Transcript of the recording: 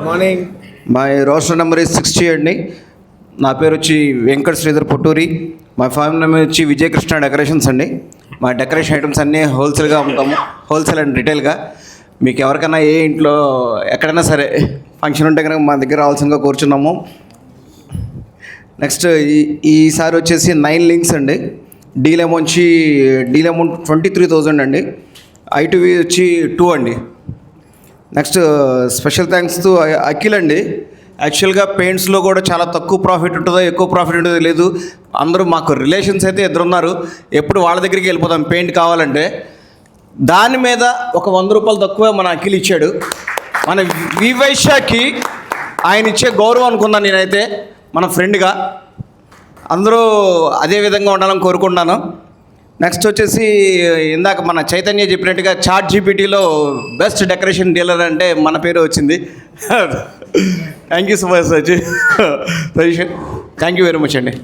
Morning. My roster number is 60 అండి. నా పేరు వచ్చి వెంకట శ్రీధర్ పొట్టూరి. మా ఫామ్ నేమ్ వచ్చి విజయకృష్ణ డెకరేషన్స్ అండి. మా డెకరేషన్ ఐటమ్స్ అన్నీ హోల్సేల్గా అమ్ముతాము, హోల్సేల్ అండ్ రిటైల్గా. మీకు ఎవరికైనా ఏ ఇంట్లో ఎక్కడైనా సరే ఫంక్షన్ ఉంటే కనుక మా దగ్గర రావాల్సిందిగా కూర్చున్నాము. నెక్స్ట్ ఈసారి వచ్చేసి 9 లింక్స్ అండి. డీల్ అమౌంట్ 23,000 అండి. ఐటీవీ వచ్చి 2 అండి. Next special thanks to Akhil అండి. యాక్చువల్గా పెయింట్స్లో కూడా చాలా తక్కువ ప్రాఫిట్ ఉంటుందో ఎక్కువ ప్రాఫిట్ ఉంటుందో లేదు. అందరూ మాకు రిలేషన్స్ అయితే ఇద్దరున్నారు, ఎప్పుడు వాళ్ళ దగ్గరికి వెళ్ళిపోతాం పెయింట్ కావాలంటే. దాని మీద ఒక 100 రూపాయలు తక్కువ మన అఖిల్ ఇచ్చాడు. మన వివైశాఖి ఆయన ఇచ్చే గౌరవం అనుకున్నాను నేనైతే మన ఫ్రెండ్గా. అందరూ అదే విధంగా ఉండాలని కోరుకుంటున్నాను. నెక్స్ట్ వచ్చేసి ఇందాక మన చైతన్య చెప్పినట్టుగా చాట్ జీపీటీలో బెస్ట్ డెకరేషన్ డీలర్ అంటే మన పేరు వచ్చింది. Thank you so much Sajeev. Thank you very much అండి.